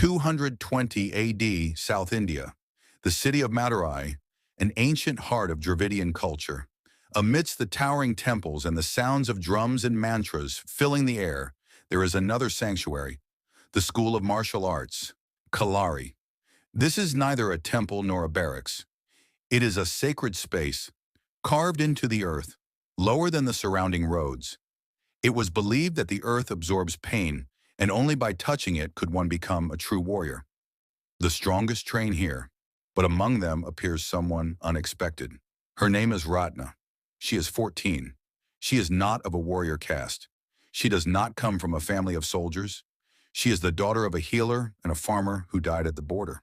220 AD, South India, the city of Madurai, an ancient heart of Dravidian culture. Amidst the towering temples and the sounds of drums and mantras filling the air, there is another sanctuary, the School of Martial Arts, Kalari. This is neither a temple nor a barracks. It is a sacred space, carved into the earth, lower than the surrounding roads. It was believed that the earth absorbs pain, and only by touching it could one become a true warrior. The strongest train here, but among them appears someone unexpected. Her name is Ratna. She is 14. She is not of a warrior caste. She does not come from a family of soldiers. She is the daughter of a healer and a farmer who died at the border.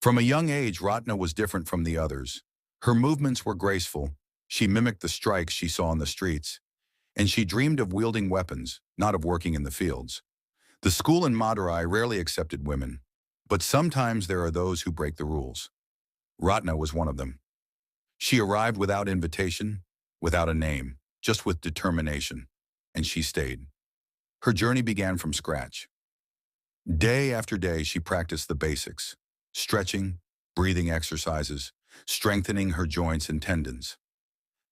From a young age, Ratna was different from the others. Her movements were graceful. She mimicked the strikes she saw on the streets. And she dreamed of wielding weapons, not of working in the fields. The school in Madurai rarely accepted women, but sometimes there are those who break the rules. Ratna was one of them. She arrived without invitation, without a name, just with determination, and she stayed. Her journey began from scratch. Day after day, she practiced the basics, stretching, breathing exercises, strengthening her joints and tendons.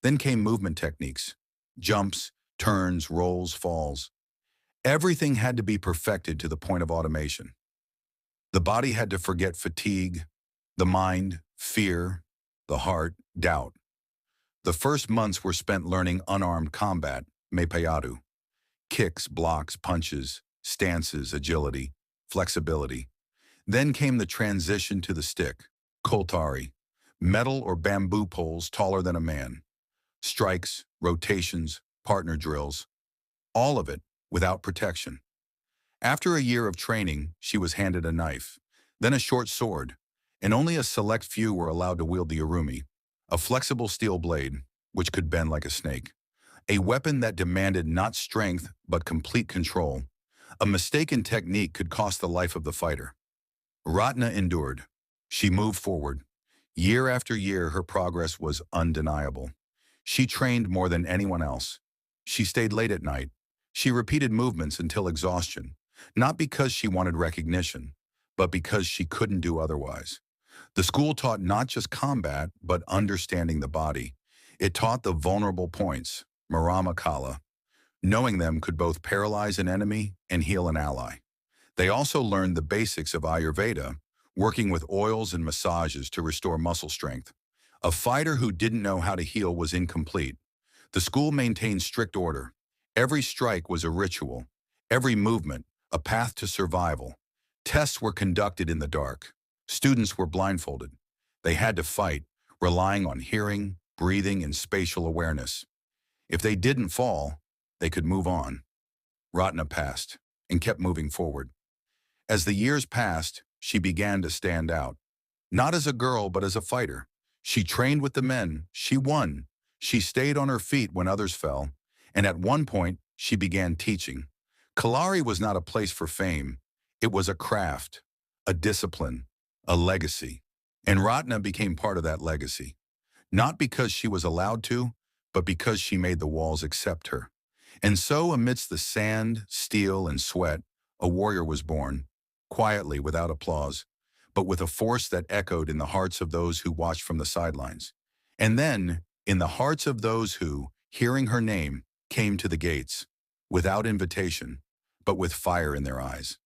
Then came movement techniques, jumps, turns, rolls, falls. Everything had to be perfected to the point of automation. The body had to forget fatigue, the mind, fear, the heart, doubt. The first months were spent learning unarmed combat, mepayadu, kicks, blocks, punches, stances, agility, flexibility. Then came the transition to the stick, koltari, metal or bamboo poles taller than a man, strikes, rotations, partner drills, all of it without protection. After a year of training, she was handed a knife, then a short sword, and only a select few were allowed to wield the urumi, a flexible steel blade which could bend like a snake, a weapon that demanded not strength but complete control. A mistaken technique could cost the life of the fighter. Ratna endured. She moved forward. Year after year, her progress was undeniable. She trained more than anyone else. She stayed late at night. She repeated movements until exhaustion, not because she wanted recognition, but because she couldn't do otherwise. The school taught not just combat, but understanding the body. It taught the vulnerable points, marama kala. Knowing them could both paralyze an enemy and heal an ally. They also learned the basics of Ayurveda, working with oils and massages to restore muscle strength. A fighter who didn't know how to heal was incomplete. The school maintained strict order. Every strike was a ritual, every movement a path to survival. Tests were conducted in the dark. Students were blindfolded. They had to fight, relying on hearing, breathing, and spatial awareness. If they didn't fall, they could move on. Ratna passed and kept moving forward. As the years passed, she began to stand out. Not as a girl, but as a fighter. She trained with the men. She won. She stayed on her feet when others fell. And at one point, she began teaching. Kalari was not a place for fame. It was a craft, a discipline, a legacy. And Ratna became part of that legacy. Not because she was allowed to, but because she made the walls accept her. And so, amidst the sand, steel, and sweat, a warrior was born, quietly, without applause, but with a force that echoed in the hearts of those who watched from the sidelines. And then, in the hearts of those who, hearing her name, came to the gates, without invitation, but with fire in their eyes.